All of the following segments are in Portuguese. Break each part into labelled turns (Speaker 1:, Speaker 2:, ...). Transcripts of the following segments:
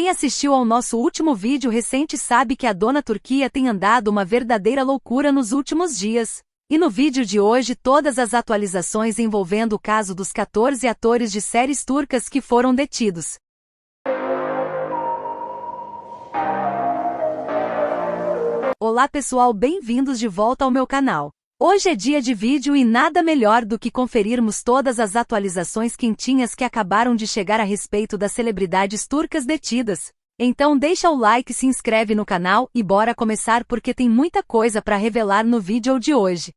Speaker 1: Quem assistiu ao nosso último vídeo recente sabe que a dona Turquia tem andado uma verdadeira loucura nos últimos dias. E no vídeo de hoje todas as atualizações envolvendo o caso dos 14 atores de séries turcas que foram detidos. Olá pessoal, bem-vindos de volta ao meu canal. Hoje é dia de vídeo e nada melhor do que conferirmos todas as atualizações quentinhas que acabaram de chegar a respeito das celebridades turcas detidas. Então deixa o like, se inscreve no canal e bora começar porque tem muita coisa para revelar no vídeo de hoje.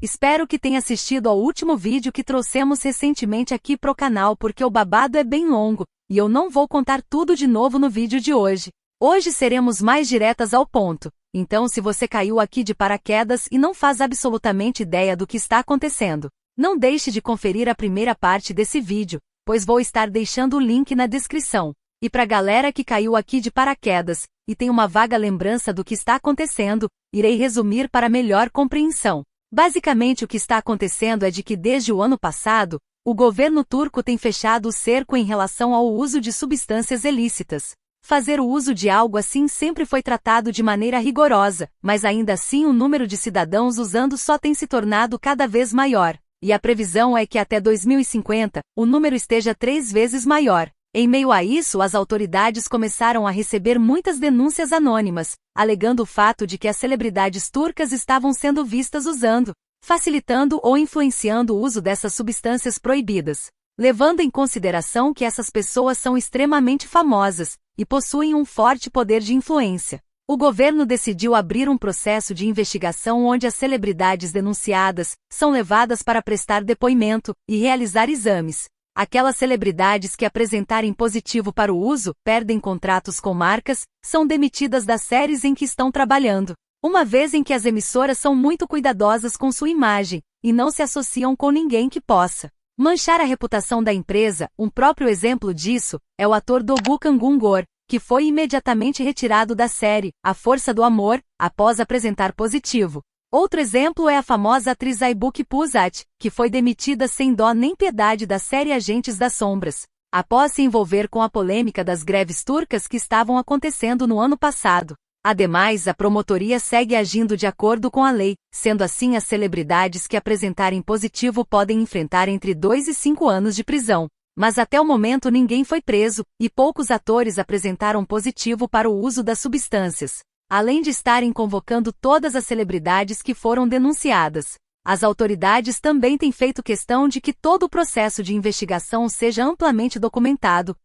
Speaker 1: Espero que tenha assistido ao último vídeo que trouxemos recentemente aqui pro canal porque o babado é bem longo, e eu não vou contar tudo de novo no vídeo de hoje. Hoje seremos mais diretas ao ponto. Então se você caiu aqui de paraquedas e não faz absolutamente ideia do que está acontecendo, não deixe de conferir a primeira parte desse vídeo, pois vou estar deixando o link na descrição. E pra galera que caiu aqui de paraquedas, e tem uma vaga lembrança do que está acontecendo, irei resumir para melhor compreensão. Basicamente o que está acontecendo é de que desde o ano passado, o governo turco tem fechado o cerco em relação ao uso de substâncias ilícitas. Fazer o uso de algo assim sempre foi tratado de maneira rigorosa, mas ainda assim o número de cidadãos usando só tem se tornado cada vez maior, e a previsão é que até 2050, o número esteja 3 vezes maior. Em meio a isso, as autoridades começaram a receber muitas denúncias anônimas, alegando o fato de que as celebridades turcas estavam sendo vistas usando, facilitando ou influenciando o uso dessas substâncias proibidas. Levando em consideração que essas pessoas são extremamente famosas e possuem um forte poder de influência, o governo decidiu abrir um processo de investigação onde as celebridades denunciadas são levadas para prestar depoimento e realizar exames. Aquelas celebridades que apresentarem positivo para o uso perdem contratos com marcas, são demitidas das séries em que estão trabalhando, uma vez em que as emissoras são muito cuidadosas com sua imagem e não se associam com ninguém que possa manchar a reputação da empresa. Um próprio exemplo disso é o ator Doğukan Güngör, que foi imediatamente retirado da série A Força do Amor, após apresentar positivo. Outro exemplo é a famosa atriz Aybüke Pusat, que foi demitida sem dó nem piedade da série Agentes das Sombras, após se envolver com a polêmica das greves turcas que estavam acontecendo no ano passado. Ademais, a promotoria segue agindo de acordo com a lei, sendo assim as celebridades que apresentarem positivo podem enfrentar entre 2 e 5 anos de prisão. Mas até o momento ninguém foi preso, e poucos atores apresentaram positivo para o uso das substâncias. Além de estarem convocando todas as celebridades que foram denunciadas, as autoridades também têm feito questão de que todo o processo de investigação seja amplamente documentado,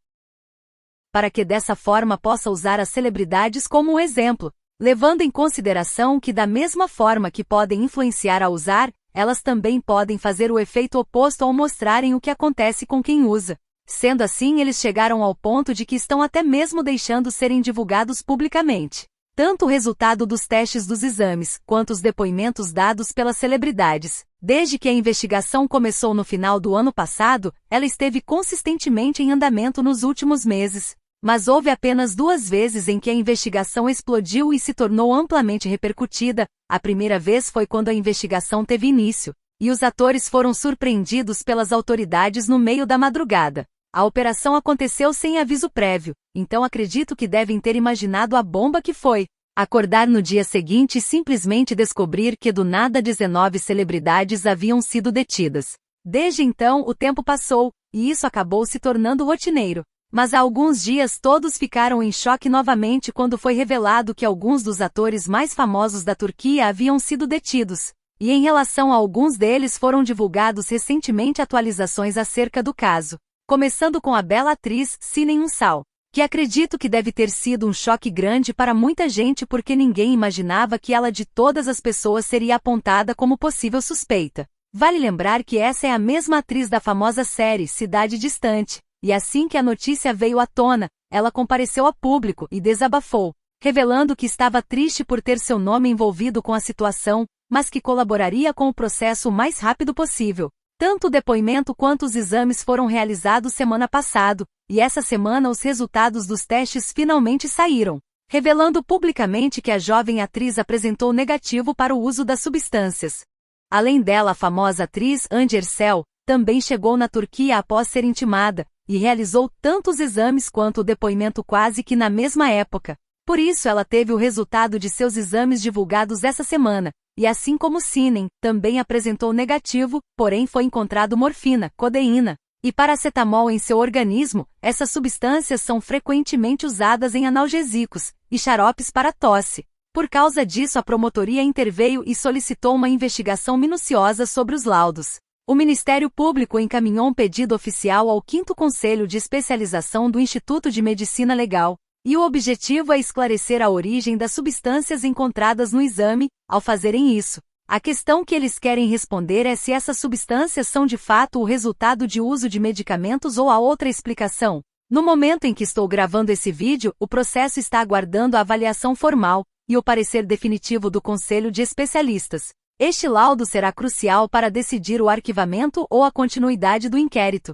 Speaker 1: para que dessa forma possa usar as celebridades como um exemplo, levando em consideração que da mesma forma que podem influenciar a usar, elas também podem fazer o efeito oposto ao mostrarem o que acontece com quem usa. Sendo assim, eles chegaram ao ponto de que estão até mesmo deixando serem divulgados publicamente tanto o resultado dos testes dos exames, quanto os depoimentos dados pelas celebridades. Desde que a investigação começou no final do ano passado, ela esteve consistentemente em andamento nos últimos meses. Mas houve apenas 2 vezes em que a investigação explodiu e se tornou amplamente repercutida. A primeira vez foi quando a investigação teve início, e os atores foram surpreendidos pelas autoridades no meio da madrugada. A operação aconteceu sem aviso prévio, então acredito que devem ter imaginado a bomba que foi. Acordar no dia seguinte e simplesmente descobrir que do nada 19 celebridades haviam sido detidas. Desde então o tempo passou, e isso acabou se tornando rotineiro. Mas há alguns dias todos ficaram em choque novamente quando foi revelado que alguns dos atores mais famosos da Turquia haviam sido detidos. E em relação a alguns deles foram divulgados recentemente atualizações acerca do caso. Começando com a bela atriz Sinem Ünsal, que acredito que deve ter sido um choque grande para muita gente porque ninguém imaginava que ela de todas as pessoas seria apontada como possível suspeita. Vale lembrar que essa é a mesma atriz da famosa série Cidade Distante, e assim que a notícia veio à tona, ela compareceu a público e desabafou, revelando que estava triste por ter seu nome envolvido com a situação, mas que colaboraria com o processo o mais rápido possível. Tanto o depoimento quanto os exames foram realizados semana passada, e essa semana os resultados dos testes finalmente saíram, revelando publicamente que a jovem atriz apresentou negativo para o uso das substâncias. Além dela, a famosa atriz Hande Erçel também chegou na Turquia após ser intimada, e realizou tantos exames quanto o depoimento quase que na mesma época. Por isso ela teve o resultado de seus exames divulgados essa semana, e assim como Sinem, também apresentou negativo, porém foi encontrado morfina, codeína e paracetamol em seu organismo. Essas substâncias são frequentemente usadas em analgésicos e xaropes para tosse. Por causa disso, a promotoria interveio e solicitou uma investigação minuciosa sobre os laudos. O Ministério Público encaminhou um pedido oficial ao 5º Conselho de Especialização do Instituto de Medicina Legal, e o objetivo é esclarecer a origem das substâncias encontradas no exame. Ao fazerem isso, a questão que eles querem responder é se essas substâncias são de fato o resultado de uso de medicamentos ou há outra explicação. No momento em que estou gravando esse vídeo, o processo está aguardando a avaliação formal e o parecer definitivo do Conselho de Especialistas. Este laudo será crucial para decidir o arquivamento ou a continuidade do inquérito.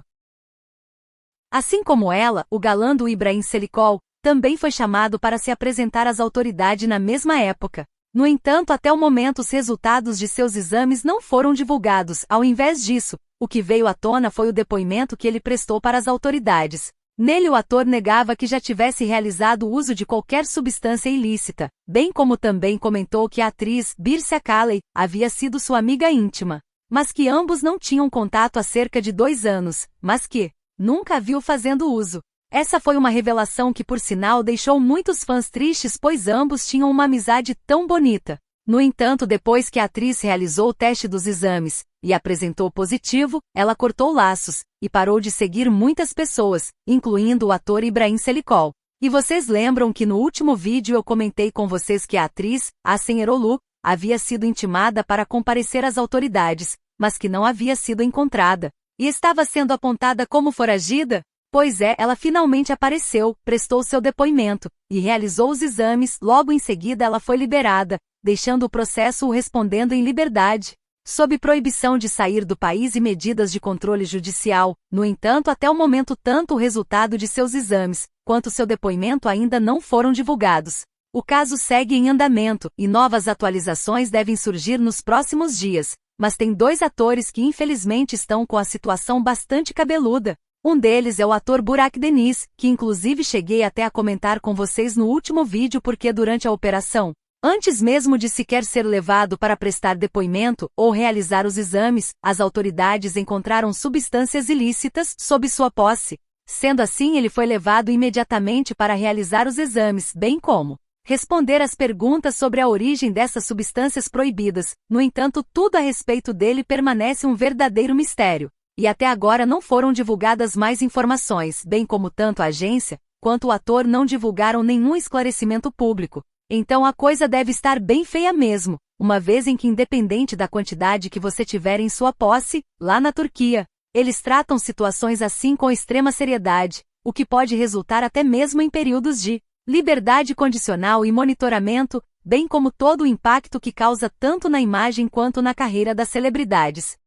Speaker 1: Assim como ela, o galã do Ibrahim Selikol também foi chamado para se apresentar às autoridades na mesma época. No entanto, até o momento os resultados de seus exames não foram divulgados. Ao invés disso, o que veio à tona foi o depoimento que ele prestou para as autoridades. Nele o ator negava que já tivesse realizado o uso de qualquer substância ilícita, bem como também comentou que a atriz Bircia Kaley havia sido sua amiga íntima, mas que ambos não tinham contato há cerca de 2 anos, mas que nunca a viu fazendo uso. Essa foi uma revelação que, por sinal, deixou muitos fãs tristes, pois ambos tinham uma amizade tão bonita. No entanto, depois que a atriz realizou o teste dos exames e apresentou positivo, ela cortou laços e parou de seguir muitas pessoas, incluindo o ator Ibrahim Selikol. E vocês lembram que no último vídeo eu comentei com vocês que a atriz, Ahsen Erol'u, havia sido intimada para comparecer às autoridades, mas que não havia sido encontrada e estava sendo apontada como foragida? Pois é, ela finalmente apareceu, prestou seu depoimento e realizou os exames. Logo em seguida ela foi liberada, deixando o processo o respondendo em liberdade, sob proibição de sair do país e medidas de controle judicial. No entanto, até o momento tanto o resultado de seus exames, quanto seu depoimento ainda não foram divulgados. O caso segue em andamento, e novas atualizações devem surgir nos próximos dias, mas tem 2 atores que infelizmente estão com a situação bastante cabeluda. Um deles é o ator Burak Deniz, que inclusive cheguei até a comentar com vocês no último vídeo porque durante a operação, antes mesmo de sequer ser levado para prestar depoimento ou realizar os exames, as autoridades encontraram substâncias ilícitas sob sua posse. Sendo assim, ele foi levado imediatamente para realizar os exames, bem como responder às perguntas sobre a origem dessas substâncias proibidas. No entanto, tudo a respeito dele permanece um verdadeiro mistério. E até agora não foram divulgadas mais informações, bem como tanto a agência, quanto o ator não divulgaram nenhum esclarecimento público. Então a coisa deve estar bem feia mesmo, uma vez em que independente da quantidade que você tiver em sua posse, lá na Turquia, eles tratam situações assim com extrema seriedade, o que pode resultar até mesmo em períodos de liberdade condicional e monitoramento, bem como todo o impacto que causa tanto na imagem quanto na carreira das celebridades.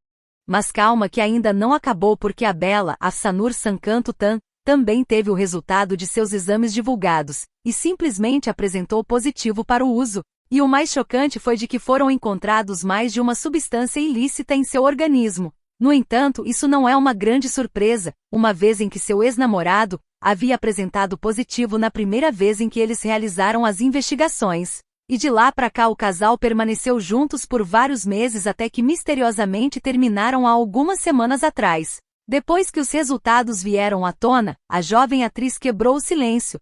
Speaker 1: Mas calma que ainda não acabou porque a bela Afsanur Sankan Tutan também teve o resultado de seus exames divulgados, e simplesmente apresentou positivo para o uso. E o mais chocante foi de que foram encontrados mais de uma substância ilícita em seu organismo. No entanto, isso não é uma grande surpresa, uma vez em que seu ex-namorado havia apresentado positivo na primeira vez em que eles realizaram as investigações. E de lá para cá o casal permaneceu juntos por vários meses até que misteriosamente terminaram há algumas semanas atrás. Depois que os resultados vieram à tona, a jovem atriz quebrou o silêncio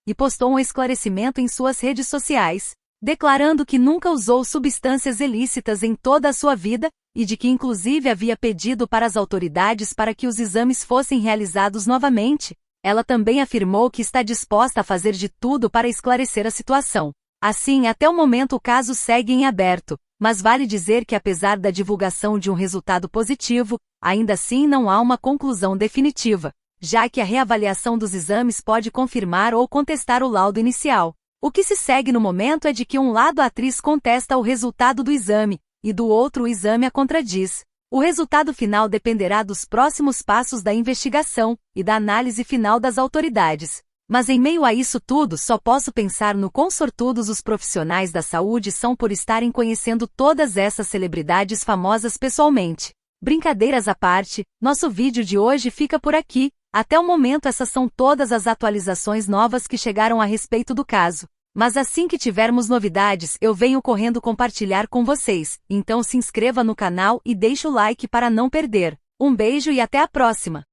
Speaker 1: e postou um esclarecimento em suas redes sociais, declarando que nunca usou substâncias ilícitas em toda a sua vida, e de que inclusive havia pedido para as autoridades para que os exames fossem realizados novamente. Ela também afirmou que está disposta a fazer de tudo para esclarecer a situação. Assim, até o momento o caso segue em aberto, mas vale dizer que apesar da divulgação de um resultado positivo, ainda assim não há uma conclusão definitiva, já que a reavaliação dos exames pode confirmar ou contestar o laudo inicial. O que se segue no momento é de que um lado a atriz contesta o resultado do exame, e do outro o exame a contradiz. O resultado final dependerá dos próximos passos da investigação e da análise final das autoridades. Mas em meio a isso tudo só posso pensar no quão sortudos os profissionais da saúde são por estarem conhecendo todas essas celebridades famosas pessoalmente. Brincadeiras à parte, nosso vídeo de hoje fica por aqui. Até o momento essas são todas as atualizações novas que chegaram a respeito do caso. Mas assim que tivermos novidades, eu venho correndo compartilhar com vocês. Então se inscreva no canal e deixe o like para não perder. Um beijo e até a próxima!